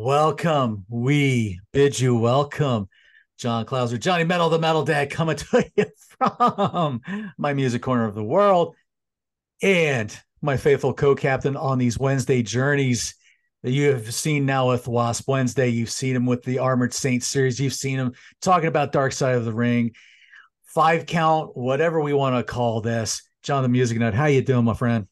Welcome. We bid you welcome. John Clauser, Johnny Metal, the Metal Dad, coming to you from my music corner of the world, and my faithful co-captain on these Wednesday journeys that you have seen now with Wasp Wednesday. You've seen him with the Armored Saints series. You've seen him talking about Dark Side of the Ring, 5 count, whatever we want to call this. John the Music Nut, how you doing, my friend?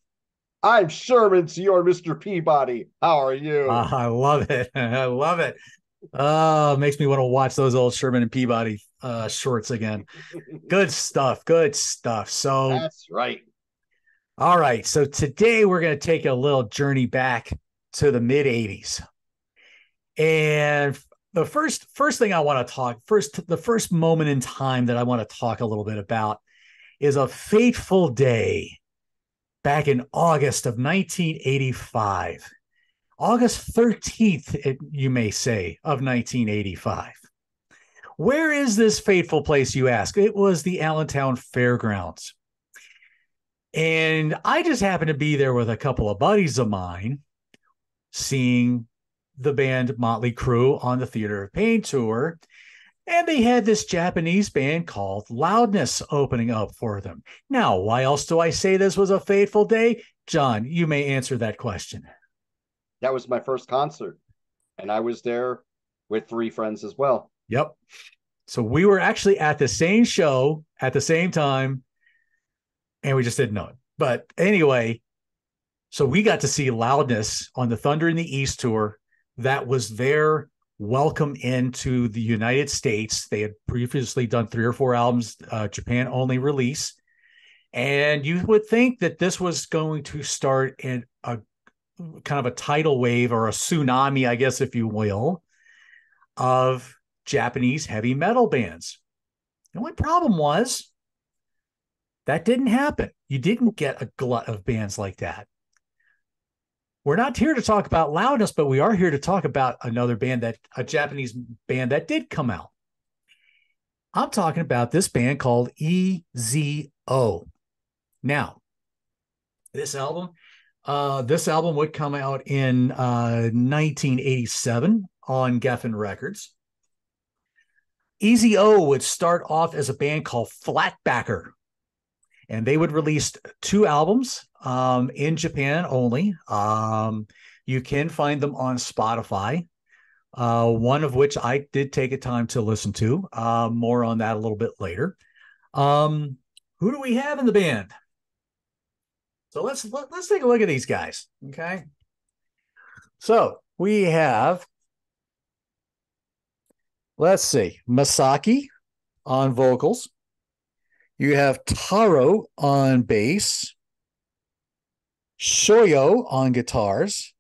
I'm Sherman to your Mr. Peabody. How are you? I love it. I love it. Oh, it makes me want to watch those old Sherman and Peabody shorts again. Good stuff. Good stuff. So, That's right. all right. So today we're going to take a little journey back to the mid 80s. And the first thing I want to talk the first moment in time that I want to talk a little bit about is a fateful day back in August of 1985. August 13th, you may say, of 1985. Where is this fateful place, you ask? It was the Allentown Fairgrounds. And I just happened to be there with a couple of buddies of mine, seeing the band Motley Crue on the Theater of Pain tour. And they had this Japanese band called Loudness opening up for them. Now, why else do I say this was a fateful day? John, you may answer that question. That was my first concert, and I was there with three friends as well. Yep. So we were actually at the same show at the same time, and we just didn't know it. But anyway, so we got to see Loudness on the Thunder in the East tour. That was their welcome into the United States. They had previously done 3 or 4 albums, Japan only release. And you would think that this was going to start in a kind of a tidal wave or a tsunami, I guess, if you will, of Japanese heavy metal bands. The only problem was that didn't happen. You didn't get a glut of bands like that. We're not here to talk about Loudness, but we are here to talk about a Japanese band that did come out. I'm talking about this band called EZO. Now, this album would come out in 1987 on Geffen Records. EZO would start off as a band called Flatbacker, and they would release 2 albums in Japan only. You can find them on Spotify, one of which I did take a time to listen to. More on that a little bit later. Who do we have in the band? So let's take a look at these guys. Okay. So we have, let's see, Masaki on vocals. You have Taro on bass, Shoyo on guitars,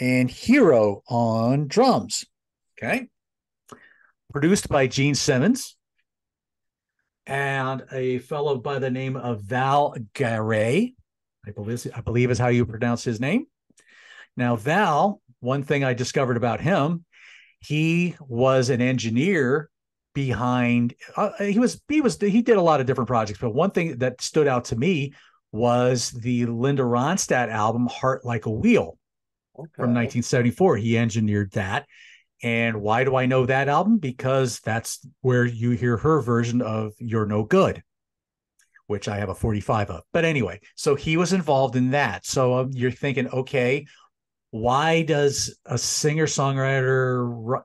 and Hiro on drums. Okay. Produced by Gene Simmons and a fellow by the name of Val Garay. I believe is how you pronounce his name. Now, Val, one thing I discovered about him, he was an engineer behind. He did a lot of different projects, but one thing that stood out to me was the Linda Ronstadt album "Heart Like a Wheel" from 1974. He engineered that. And why do I know that album? Because that's where you hear her version of "You're No Good," which I have a 45 of. But anyway, so he was involved in that. So you're thinking, okay, why does a singer-songwriter,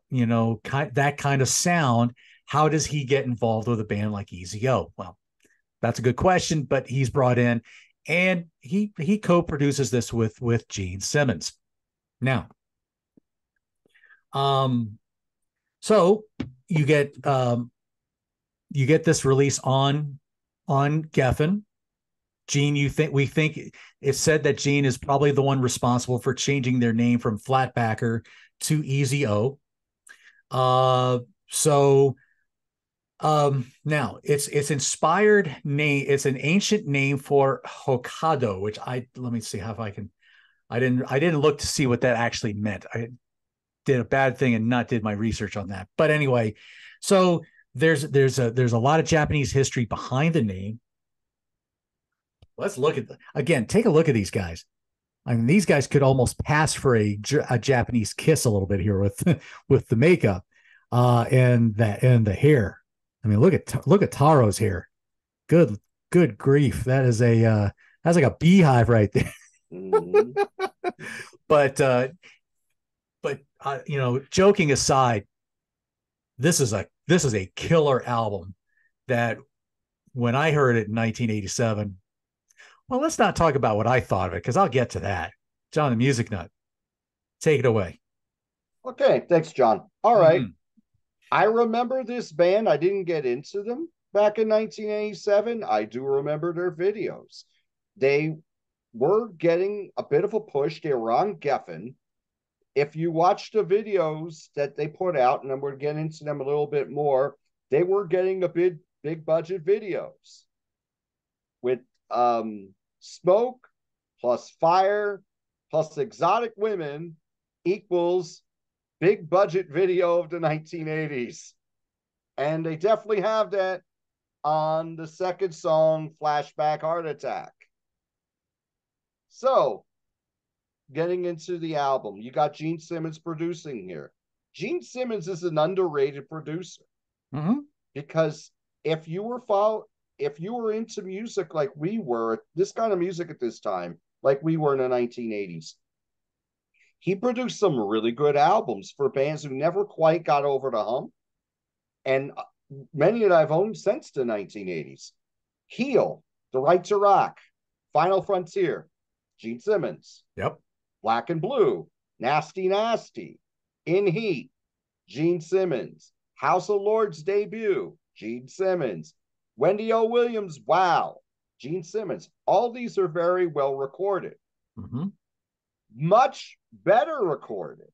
that kind of sound, how does he get involved with a band like EZO? Well, that's a good question, but he's brought in, and he co-produces this with Gene Simmons. Now, so you get this release on Geffen. Gene, we think it's said that Gene is probably the one responsible for changing their name from Flatbacker to EZO. Now it's inspired name. It's an ancient name for Hokkaido, which let me see how if I can. I didn't look to see what that actually meant. I did a bad thing and not did my research on that. But anyway, so there's a lot of Japanese history behind the name. Let's look at again. Take a look at these guys. I mean, these guys could almost pass for a Japanese kiss a little bit here with with the makeup and the hair. I mean, look at Taro's hair. Good grief. That's like a beehive right there. Mhm. But you know, joking aside, this is a killer album that when I heard it in 1987, well, let's not talk about what I thought of it because I'll get to that. John, the music nut, take it away. Okay, thanks, John. All right. Mhm. I remember this band. I didn't get into them back in 1987. I do remember their videos. They were getting a bit of a push. They were on Geffen. If you watch the videos that they put out, and then we'll get into them a little bit more, they were getting a big budget videos with smoke plus fire plus exotic women equals big budget video of the 1980s. And they definitely have that on the second song, Flashback Heart Attack. So, getting into the album, you got Gene Simmons producing here. Gene Simmons is an underrated producer Mm-hmm. because if you were into music like we were, this kind of music at this time, like we were in the 1980s, he produced some really good albums for bands who never quite got over the hump, and many that I've owned since the 1980s. Heel, The Right to Rock, Final Frontier, Gene Simmons. Yep. Black and Blue, Nasty Nasty, In Heat, Gene Simmons. House of Lords debut, Gene Simmons. Wendy O. Williams, Wow, Gene Simmons. All these are very well recorded. Mm-hmm. Much better recorded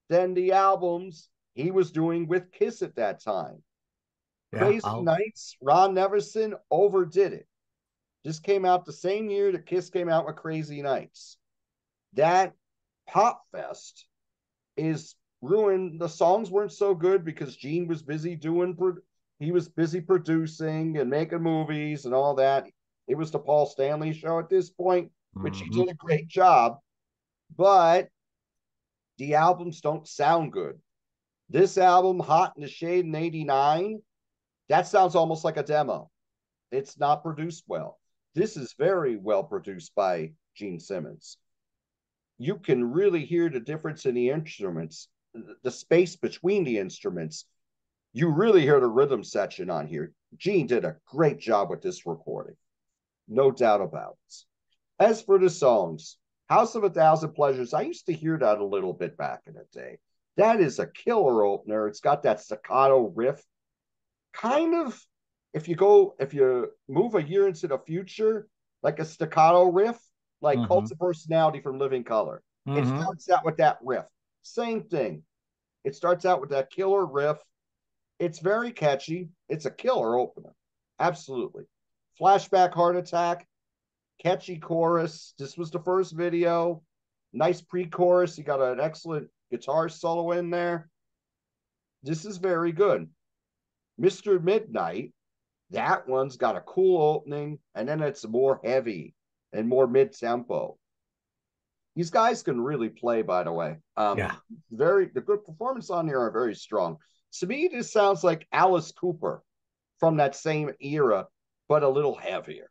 than the albums he was doing with Kiss at that time. Yeah. Crazy Nights, Ron Neverson overdid it. This came out the same year that Kiss came out with Crazy Nights. That pop fest is ruined. The songs weren't so good because Gene was busy he was busy producing and making movies and all that. It was the Paul Stanley show at this point, which he Mm-hmm. did a great job, but the albums don't sound good. This album, Hot in the Shade in 89, that sounds almost like a demo. It's not produced well. This is very well produced by Gene Simmons. You can really hear the difference in the instruments, the space between the instruments. You really hear the rhythm section on here. Gene did a great job with this recording, no doubt about it. As for the songs, House of a Thousand Pleasures, I used to hear that a little bit back in the day. That is a killer opener. It's got that staccato riff. Kind of, if you move a year into the future, like a staccato riff, like Mm-hmm. Cult of Personality from Living Color. It Mm-hmm. starts out with that riff. Same thing. It starts out with that killer riff. It's very catchy. It's a killer opener. Absolutely. Flashback Heart Attack, catchy chorus. This was the first video. Nice pre-chorus. You got an excellent guitar solo in there. This is very good. Mr. Midnight, that one's got a cool opening, and then it's more heavy and more mid-tempo. These guys can really play, by the way. Yeah. The good performance on here are very strong. To me, this sounds like Alice Cooper from that same era, but a little heavier.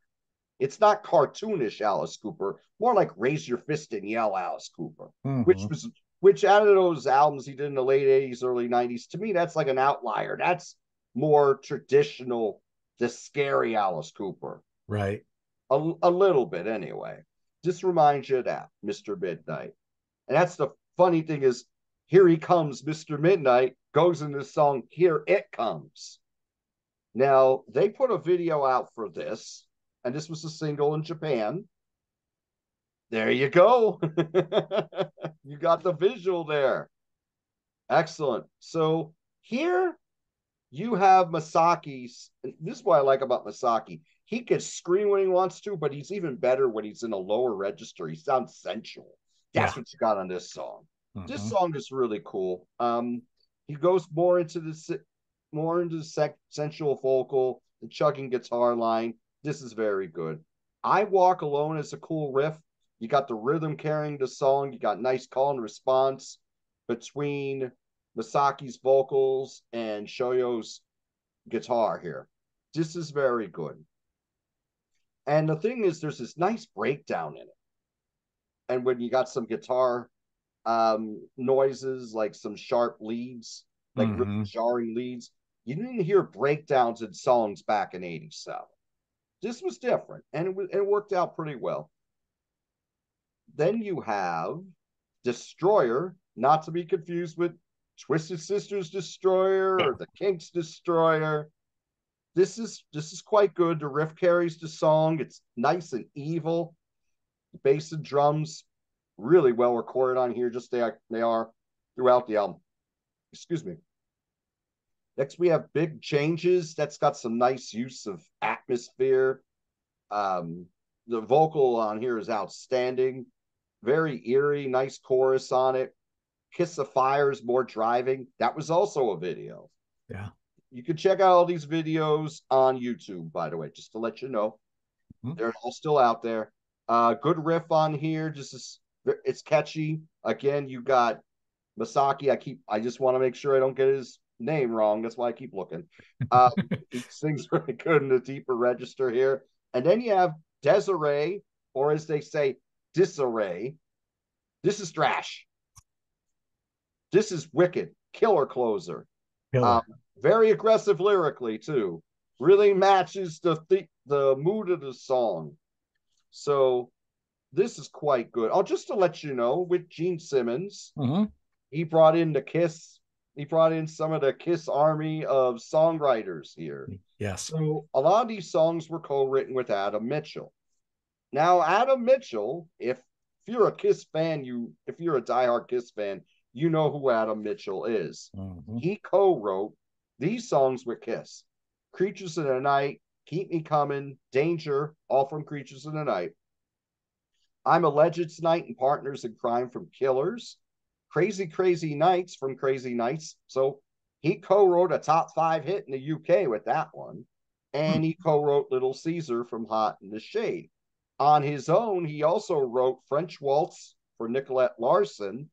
It's not cartoonish Alice Cooper, more like Raise Your Fist and Yell Alice Cooper, Mm-hmm. which out of those albums he did in the late 80s, early 90s, to me, that's like an outlier. That's more traditional, the scary Alice Cooper. Right. A little bit anyway. Just reminds you of that, Mr. Midnight. And that's the funny thing is, Here He Comes, Mr. Midnight goes in this song, Here It Comes. Now, they put a video out for this, and this was a single in Japan. There you go. You got the visual there. Excellent. So here you have Masaki's. This is what I like about Masaki. He can scream when he wants to, but he's even better when he's in a lower register. He sounds sensual. That's Yeah. what you got on this song. This Mm-hmm. song is really cool. He goes more into the sensual vocal, the chugging guitar line. This is very good. I Walk Alone is a cool riff. You got the rhythm carrying the song. You got nice call and response between Masaki's vocals and Shoyo's guitar here. This is very good. And the thing is, there's this nice breakdown in it. And when you got some guitar noises, like some sharp leads, like really Mm-hmm. jarring leads, you didn't hear breakdowns in songs back in '87. This was different, and it worked out pretty well. Then you have Destroyer, not to be confused with Twisted Sisters Destroyer Yeah. or the Kinks Destroyer. This is quite good. The riff carries the song. It's nice and evil. The bass and drums really well recorded on here, just they are throughout the album. Excuse me. Next, we have Big Changes. That's got some nice use of atmosphere. The vocal on here is outstanding, very eerie, nice chorus on it. Kiss the Fire is more driving. That was also a video. Yeah. You can check out all these videos on YouTube, by the way, just to let you know. Mm-hmm. They're all still out there. Good riff on here. It's catchy. Again, you got Masaki. I just want to make sure I don't get his name wrong. That's why I keep looking. He sings really good in the deeper register here. And then you have Desiree, or as they say, Disarray. This is thrash. This is wicked. Killer closer. Um, Killer. very aggressive lyrically too. Really matches the mood of the song. So this is quite good. Oh, just to let you know, with Gene Simmons, Mm-hmm. he brought in the Kiss. He brought in some of the Kiss army of songwriters here. Yes. So a lot of these songs were co-written with Adam Mitchell. Now, Adam Mitchell, if you're a Kiss fan, if you're a diehard Kiss fan, you know who Adam Mitchell is. Mm-hmm. He co-wrote these songs with Kiss: Creatures in the Night, Keep Me Coming, Danger, all from Creatures in the Night. I'm a Legend Tonight and Partners in Crime from Killers. Crazy Crazy Nights from Crazy Nights. So he co-wrote a top 5 hit in the UK with that one. Hmm. And he co-wrote Little Caesar from Hot in the Shade. On his own, he also wrote French Waltz for Nicolette Larson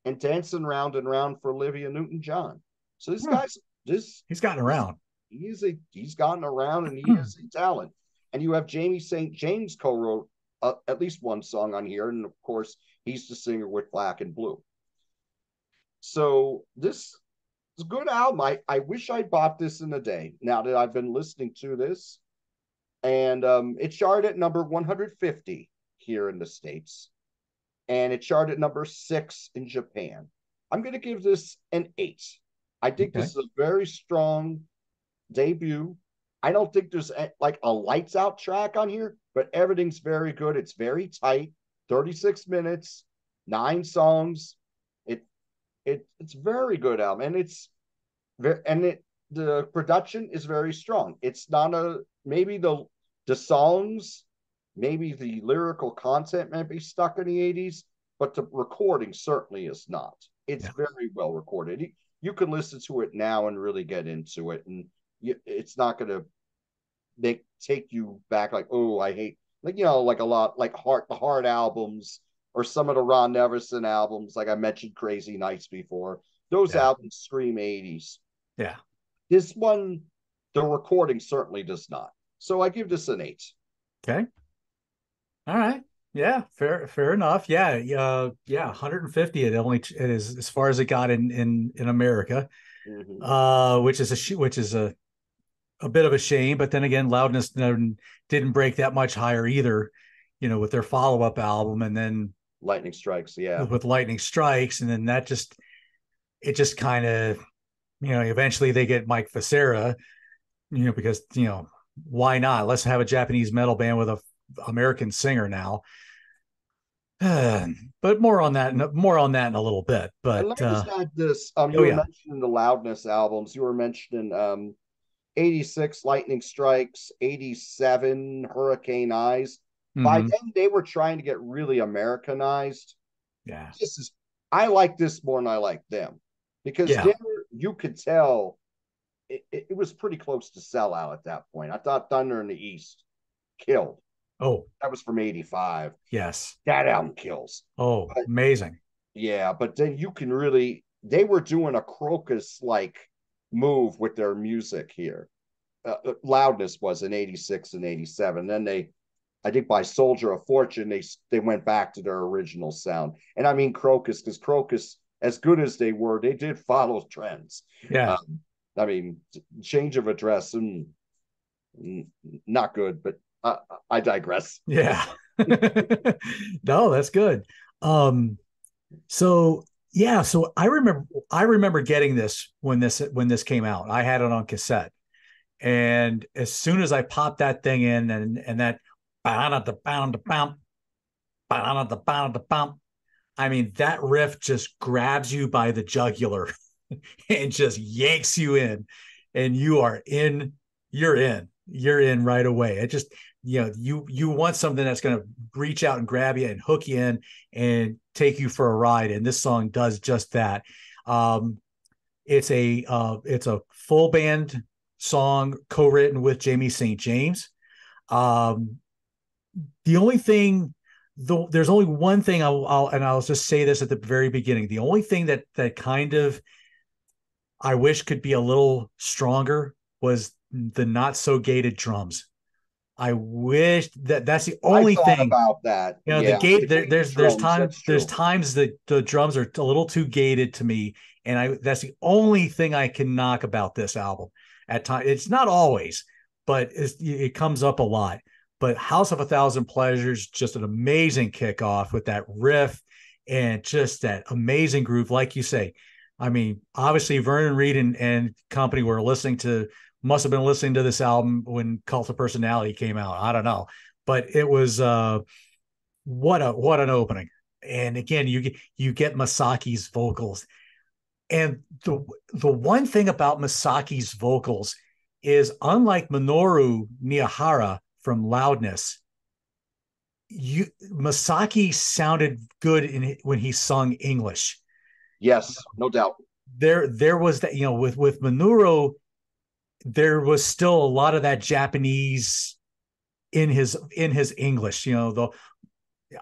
and Dancing Round and Round for Olivia Newton-John. So this Yeah. guy's this He's gotten around. he's gotten around and he is a talent. And you have Jamie St. James co-wrote at least one song on here, and of course he's the singer with Black and Blue. So this is a good album. I wish I bought this in a day. Now that I've been listening to this, and it charted at number 150 here in the States, and it charted at number 6 in Japan. I'm going to give this an 8. I think Okay. this is a very strong debut. I don't think there's like a lights out track on here, but everything's very good. It's very tight. 36 minutes, 9 songs. It's very good album, and the production is very strong. It's not maybe the songs, maybe the lyrical content may be stuck in the '80s, but the recording certainly is not. It's Yeah. very well recorded. You can listen to it now and really get into it, and it's not going to take you back like, oh, I hate, like, like a lot like hard albums or some of the Ron Neverson albums, like I mentioned Crazy Nights before. Those Yeah. albums scream '80s. Yeah. This one, the recording certainly does not. So I give this an 8. Okay. All right. Yeah. Fair enough. Yeah. Yeah. 150. It is as far as it got in America, Mm-hmm. which is a bit of a shame. But then again, Loudness didn't break that much higher either, with their follow up album, and then Lightning Strikes, yeah. with Lightning Strikes, and then it just kind of, eventually they get Mike Facera, because why not? Let's have a Japanese metal band with a American singer now. But more on that in a little bit. And But let me just add this. You oh were yeah. mentioning the Loudness albums. You were mentioning '86 Lightning Strikes, '87 Hurricane Eyes. By Mm-hmm. then, they were trying to get really Americanized. Yeah. I like this more than I like them, because Yeah. you could tell it was pretty close to sellout at that point. I thought Thunder in the East killed. Oh, That was from '85. yes. That album kills. Oh, But amazing. yeah, but then you can really, they were doing a Crocus like move with their music here. Loudness was in '86 and '87. Then they, I think by Soldier of Fortune, they went back to their original sound. And I mean Crocus, because Crocus, as good as they were, they did follow trends. Yeah. I mean, change of address and not good, but I digress. Yeah. No, that's good. Um, so yeah, so I remember getting this when this came out. I had it on cassette. And as soon as I popped that thing in and that bound the bound the bound the bound the bound, I mean that riff just grabs you by the jugular and just yanks you in, and you are in. You're in right away. It just you want something that's going to reach out and grab you and hook you in and take you for a ride, and this song does just that. Um, it's a full band song co-written with Jamie St. James. Um, the only thing, though, there's only one thing I'll just say this at the very beginning. The only thing that kind of I wish could be a little stronger was the not so gated drums. I wish that's the I only thought thing. about that. The Yeah, gate the there, gated there's drums. time That's there's true. times that the drums are a little too gated to me, and I that's the only thing I can knock about this album. At times, it's not always, but it comes up a lot. But House of a Thousand Pleasures, just an amazing kickoff with that riff and just that amazing groove, like you say. I mean, obviously Vernon Reid and company were must have been listening to this album when Cult of Personality came out. I don't know, but it was what an opening. And again, you get Masaki's vocals. And the one thing about Masaki's vocals is, unlike Minoru Miyahara from Loudness, Masaki sounded good when he sung English. Yes, no doubt. There was that, with Minoru, there was still a lot of that Japanese in his English.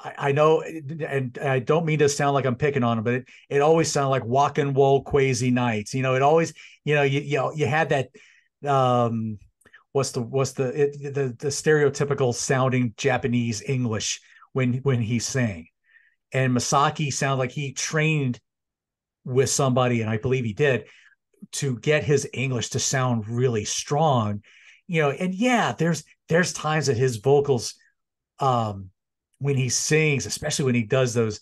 I know, and I don't mean to sound like I'm picking on him, but it always sounded like Walk and Woe Crazy Nights. It always, you had that, um, the stereotypical sounding Japanese English when he sang, and Masaki sounded like he trained with somebody, and I believe he did, to get his English to sound really strong. And yeah, there's times that his vocals, um, when he sings, especially when he does those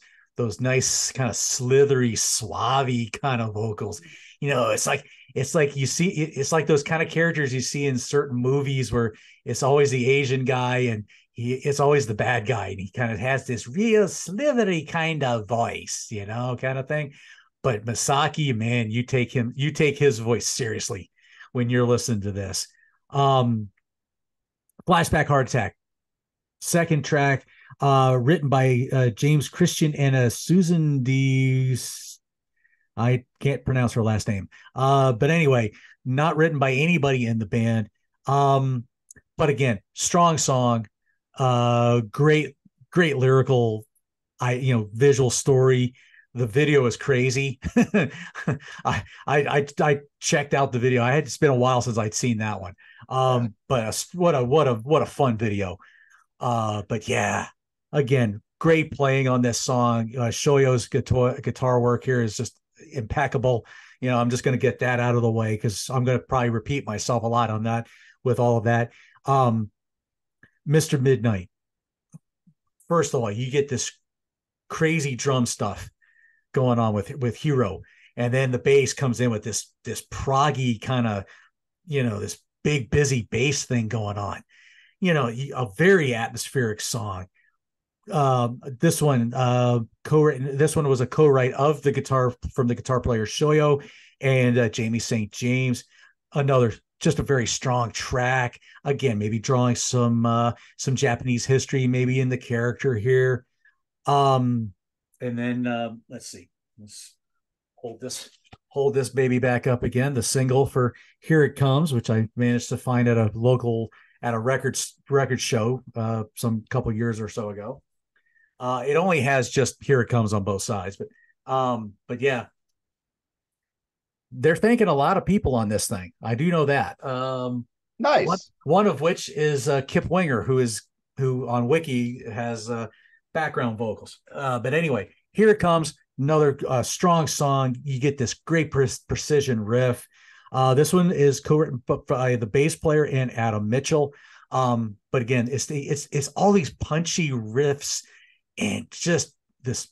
nice kind of slithery, suave kind of vocals. It's like it's like those kind of characters you see in certain movies where it's always the Asian guy and it's always the bad guy, and he kind of has this real slithery kind of voice, kind of thing. But Masaki, man, you take his voice seriously when you're listening to this. Um, Flashback Heart Attack, second track, written by James Christian and Susan D. I can't pronounce her last name. But anyway, not written by anybody in the band. But again, strong song, great lyrical, visual story. The video is crazy. I checked out the video. It's been a while since I'd seen that one. But what a fun video. But yeah, again, great playing on this song. Shoyo's guitar work here is just impeccable. I'm just going to get that out of the way because I'm going to probably repeat myself a lot on that with all of that. Mr. Midnight. First of all, you get this crazy drum stuff going on with Hero, and then the bass comes in with this proggy kind of, this big busy bass thing going on. A very atmospheric song. This one co-written. This one was a co-write of the guitar from the guitar player Shoyo and Jamie St. James. Another just a very strong track. Again, maybe drawing some Japanese history maybe in the character here. And then let's see. Let's hold this baby back up again. The single for "Here It Comes," which I managed to find at a local at a record show some couple years or so ago. It only has just "Here It Comes" on both sides, but yeah, they're thanking a lot of people on this thing. I do know that. Nice. One of which is Kip Winger, who on Wiki has background vocals. But anyway, "Here It Comes," another strong song. You get this great precision riff. This one is co-written by the bass player and Adam Mitchell. But again, it's all these punchy riffs and just this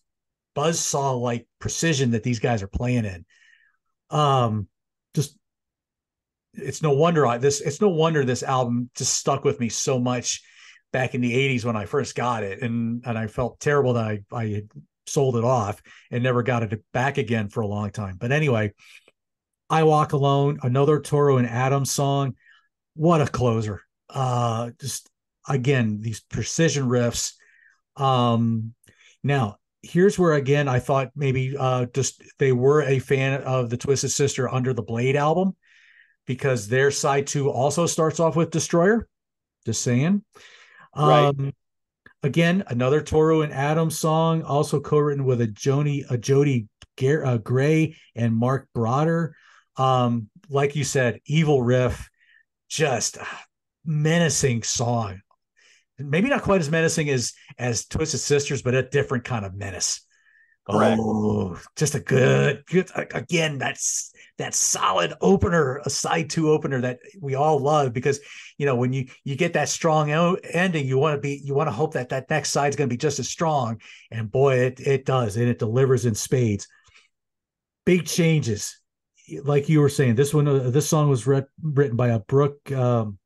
buzzsaw like precision that these guys are playing in. Just it's no wonder this album just stuck with me so much back in the 80s when I first got it, and I felt terrible that I had sold it off and never got it back again for a long time. But anyway, "I Walk Alone," another Toro and Adams song. What a closer. Just again, these precision riffs. Now here's where again I thought maybe just they were a fan of the Twisted Sister Under the Blade album, because their side 2 also starts off with Destroyer. Just saying. Right. Again, another Toro and Adams song, also co-written with a Jody Gray and Mark Broder. Like you said, evil riff, just menacing song. Maybe not quite as menacing as Twisted Sisters, but a different kind of menace. Correct. Oh, just a good again. That solid opener, a side 2 opener that we all love, because when you get that strong ending, you want to hope that next side is going to be just as strong, and boy, it does, and it delivers in spades. Big Changes, like you were saying, this song was written by a Brooke. Hang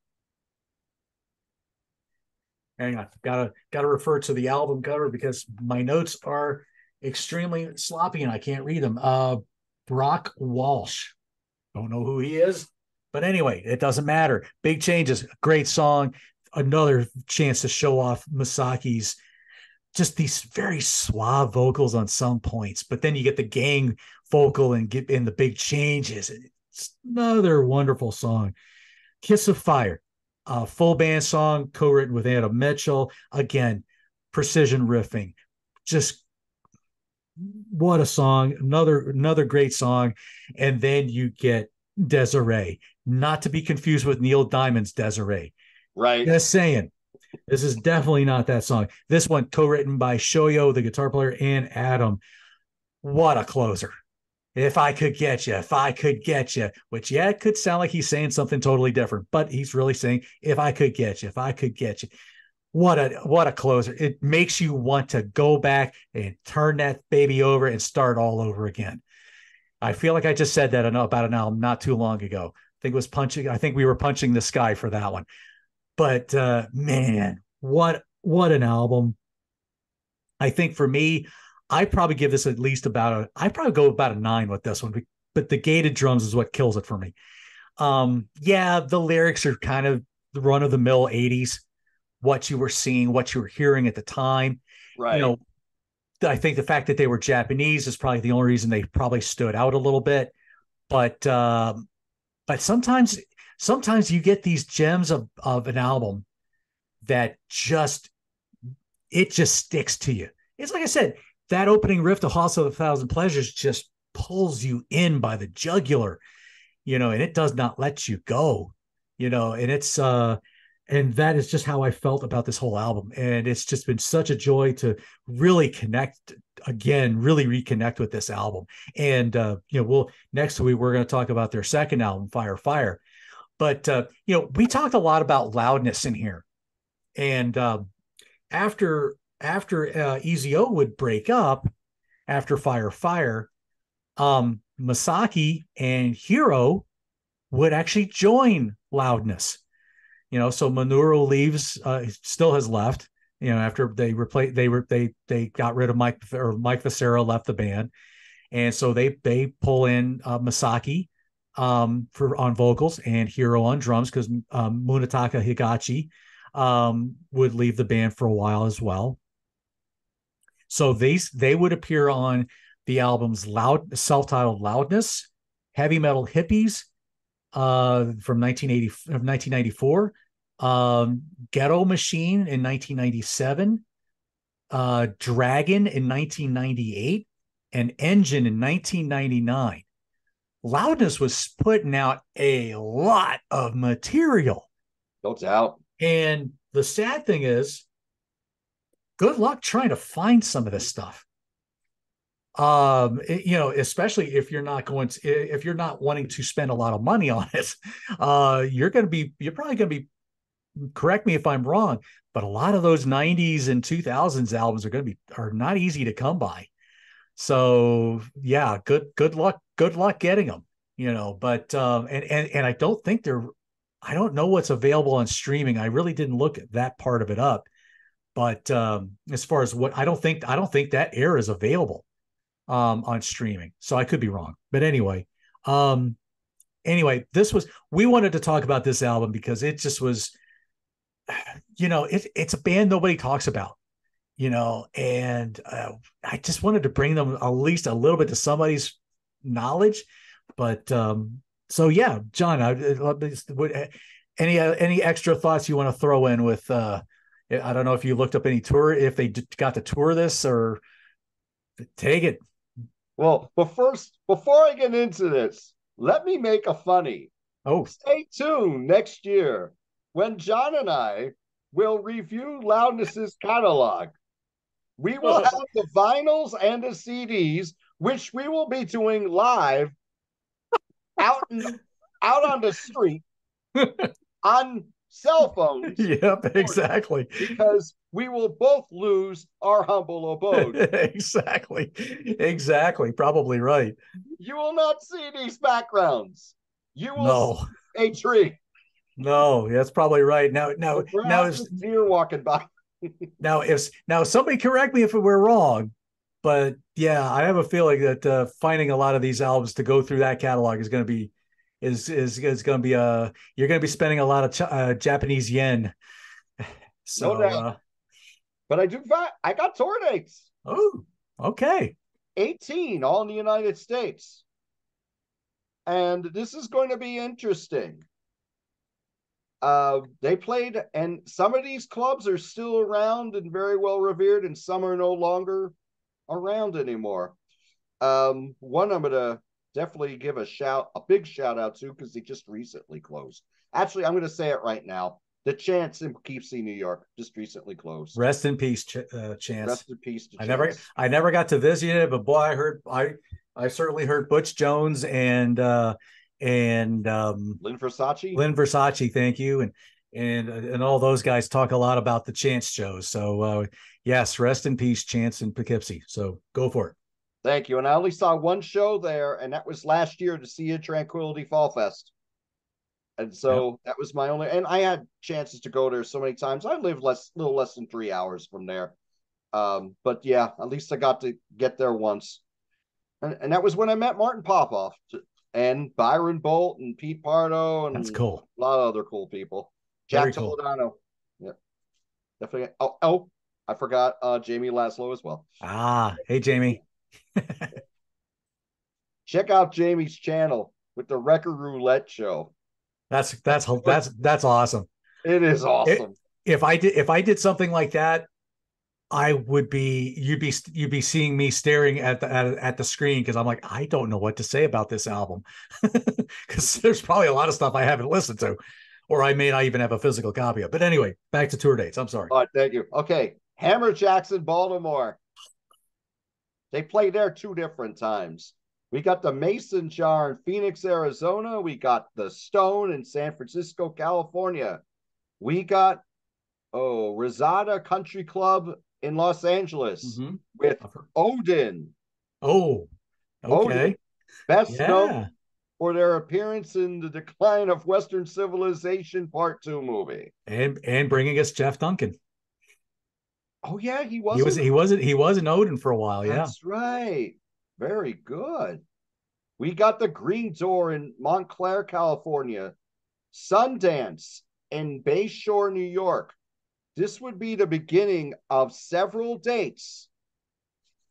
on, gotta refer to the album cover because my notes are extremely sloppy and I can't read them. Brock Walsh. Don't know who he is, but anyway, it doesn't matter. Big Changes, great song. Another chance to show off Masaki's just these very suave vocals on some points, but then you get the gang vocal and get in the Big Changes. It's another wonderful song. Kiss of Fire, a full band song co-written with Adam Mitchell. Again, precision riffing, just what a song. Another great song. And then you get Desiree, not to be confused with Neil Diamond's Desiree. Right. Just saying, this is definitely not that song. This one co-written by Shoyo, the guitar player, and Adam. What a closer. If I could get you, if I could get you, which, yeah, it could sound like he's saying something totally different, but he's really saying, if I could get you, if I could get you. What a closer. It makes you want to go back and turn that baby over and start all over again. I feel like I just said that about an album not too long ago. I think we were punching the sky for that one. But man, what an album. I think for me, I probably give this at least I probably go about a 9 with this one, but the gated drums is what kills it for me. Yeah, the lyrics are kind of the run of the mill 80s, what you were seeing, what you were hearing at the time. Right. I think the fact that they were Japanese is probably the only reason they probably stood out a little bit. But sometimes you get these gems of an album that just sticks to you. It's like I said, that opening riff to House of a Thousand Pleasures just pulls you in by the jugular, and it does not let you go, and it's and that is just how I felt about this whole album. And it's just been such a joy to really really reconnect with this album. And, next week, we're going to talk about their second album, Fire, Fire. But, we talked a lot about loudness in here. And after EZO would break up after Fire, Fire, Masaki and Hiro would actually join Loudness. So Minoru leaves, still has left, after they got rid of Mike Vicera left the band. And so they pull in Masaki on vocals and Hiro on drums, because Munetaka Higachi would leave the band for a while as well. So they would appear on the albums self-titled Loudness, Heavy Metal Hippies, from 1994, Ghetto Machine in 1997, Dragon in 1998, and Engine in 1999. Loudness was putting out a lot of material. No doubt. And the sad thing is, good luck trying to find some of this stuff. Especially if you're not if you're not wanting to spend a lot of money on it, you're probably going to be, correct me if I'm wrong, but a lot of those 90s and 2000s albums are not easy to come by. So yeah, good luck getting them, but and I don't think I don't know what's available on streaming. I really didn't look at that part of it up, but as far as I don't think that era is available on streaming. So I could be wrong, but anyway, we wanted to talk about this album because it just was, it's a band nobody talks about, and I just wanted to bring them at least a little bit to somebody's knowledge. But so yeah, John, any extra thoughts you want to throw in with? I don't know if you looked up any tour, if they got to tour this, or take it. Well, but first, before I get into this, let me make a funny. Oh, stay tuned next year when John and I will review Loudness's catalog. We will have the vinyls and the CDs, which we will be doing live out on the street on cell phones. Yep, exactly. Because we will both lose our humble abode. Exactly. Probably right. You will not see these backgrounds. You will see a tree. No, that's probably right. Now is deer walking by. now somebody correct me if we're wrong, but yeah, I have a feeling that finding a lot of these albums to go through that catalog is going to be is going to be you're going to be spending a lot of Japanese yen. So, no doubt. But I got tour dates. Oh, okay. 18, all in the United States. And this is going to be interesting. They played, and some of these clubs are still around and very well revered, and some are no longer around anymore. One I'm going to definitely give a big shout out to, because they just recently closed. Actually, I'm going to say it right now. The Chance in Poughkeepsie, New York, just recently closed. Rest in peace, Chance. Rest in peace to Chance. I never got to visit it, but boy, I certainly heard Butch Jones and Lynn Versace. Thank you, and all those guys talk a lot about the Chance shows. So yes, rest in peace, Chance in Poughkeepsie. So go for it. Thank you. And I only saw one show there, and that was last year to see Tranquility Fall Fest. And so that was my only, and I had chances to go there so many times. I live little less than 3 hours from there. But yeah, at least I got to get there once. And that was when I met Martin Popoff and Byron Bolt and Pete Pardo. And that's cool. A lot of other cool people. Jack Toledano. Yeah. Definitely. Oh, I forgot Jamie Laszlo as well. Ah, hey, Jamie. Check out Jamie's channel with the Record Roulette Show. That's awesome. It is awesome. If I did something like that, you'd be seeing me staring at the screen, because I'm like, I don't know what to say about this album, because there's probably a lot of stuff I haven't listened to, or I may not even have a physical copy of. But anyway, back to tour dates. I'm sorry. All right, thank you. Okay, Hammer Jackson, Baltimore. They played there 2 different times. We got the Mason Jar in Phoenix, Arizona. We got the Stone in San Francisco, California. We got Rosada Country Club in Los Angeles with Odin. Oh, okay. Odin, best known for their appearance in The Decline of Western Civilization Part 2 movie, and bringing us Jeff Duncan. Oh yeah, he was an Odin for a while. That's right. Very good. We got the Green Door in Montclair, California, Sundance in Bayshore, New York. This would be the beginning of several dates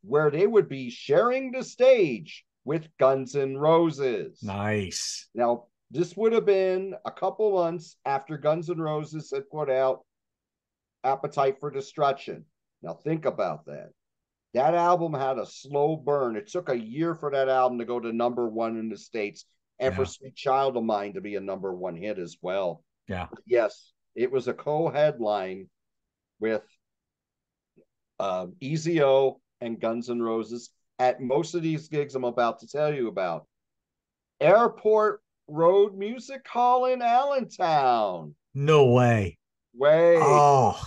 where they would be sharing the stage with Guns N' Roses. Nice. Now, This would have been a couple months after Guns N' Roses had put out Appetite for Destruction. Now think about that. That album had a slow burn. It took a year for that album to go to #1 in the States and for Yeah. Sweet Child of Mine to be a #1 hit as well. Yeah. Yes, it was a co-headline with EZO and Guns N' Roses at most of these gigs I'm about to tell you about. Airport Road Music Hall in Allentown. No way. Way. Oh,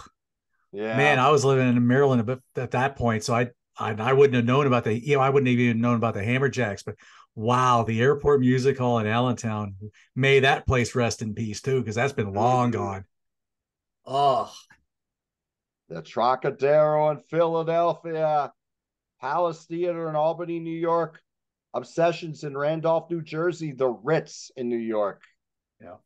man, Yeah. I was living in Maryland at that point, so I wouldn't have known about I wouldn't have even known about the Hammerjacks, but wow, the Airport Music Hall in Allentown. May that place rest in peace too, because that's been long gone. Oh, The Trocadero in Philadelphia. Palace Theater in Albany, New York. Obsessions in Randolph, New Jersey. The Ritz in New York. yeah.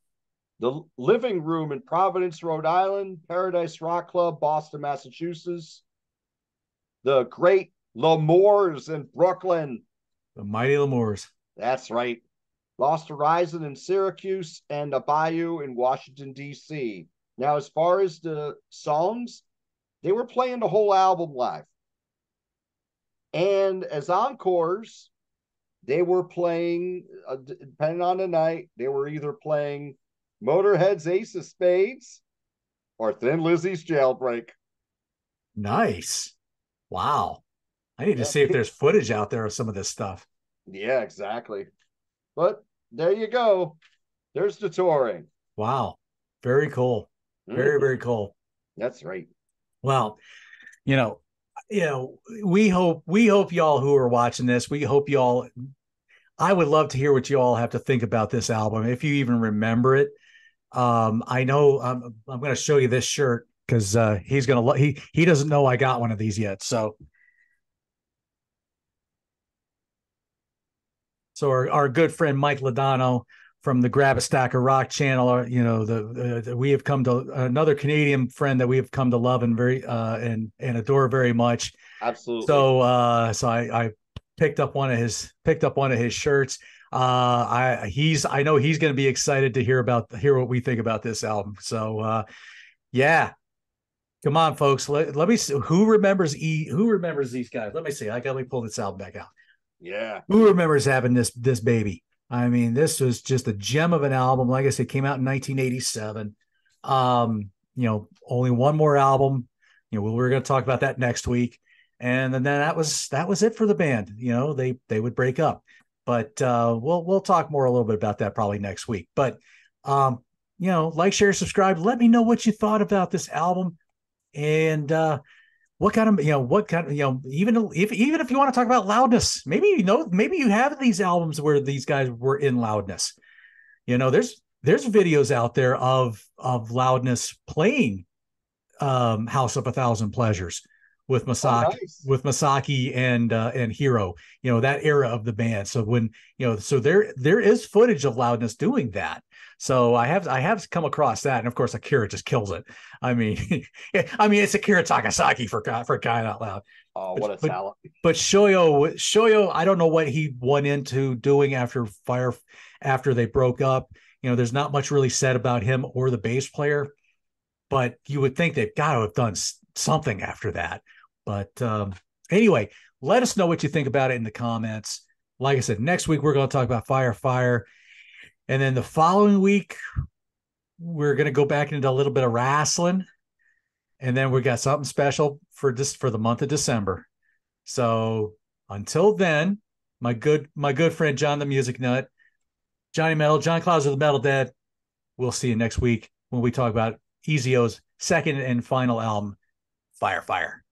The Living Room in Providence, Rhode Island. Paradise Rock Club, Boston, Massachusetts. The Great L'Amours in Brooklyn. The Mighty L'Amours. That's right. Lost Horizon in Syracuse and a Bayou in Washington, D.C. Now, as far as the songs, they were playing the whole album live. And as encores, they were playing, depending on the night, they were either playing Motorhead's Ace of Spades or Thin Lizzy's Jailbreak. Nice. Wow. I need to see if there's footage out there of some of this stuff. Yeah, exactly. But there you go. There's the touring. Wow. Very cool. Very, very cool. That's right. Well, you know, we hope y'all who are watching this, we hope y'all, I would love to hear what you all have to think about this album, if you even remember it. I know I'm going to show you this shirt because he's going to, he doesn't know I got one of these yet. So our good friend Mike Ladano from the Grab a Stack of Rock channel, we have come to another Canadian friend that we have come to love and and adore very much. Absolutely. So I picked up one of his shirts. I know he's going to be excited to hear what we think about this album. So yeah. Come on, folks. Let me see who remembers these guys. Let me see. Let me pull this album back out. Yeah. Who remembers having this baby? I mean, this was just a gem of an album. Like I said, it came out in 1987. Only one more album. We're going to talk about that next week. And then that was it for the band. They would break up. But we'll talk more a little bit about that probably next week. But like, share, subscribe. Let me know what you thought about this album. And even if you want to talk about Loudness, maybe you have these albums where these guys were in Loudness. There's videos out there of Loudness playing House of a Thousand Pleasures with Masaki and Hero, that era of the band. So when so there is footage of Loudness doing that. So I have come across that, and of course Akira just kills it. I mean, it's Akira Takasaki for crying out loud. Oh, what a talent! But Shoyo, I don't know what he went into doing after they broke up. There's not much really said about him or the bass player, but you would think they've got to have done something after that. But anyway, let us know what you think about it in the comments. Like I said, next week we're going to talk about Fire. And then the following week, we're going to go back into a little bit of wrestling. And then we got something special for the month of December. So until then, my good friend John the Music Nut, Johnny Metal, John Clouser the Metal Dead. We'll see you next week when we talk about EZO's second and final album, Fire.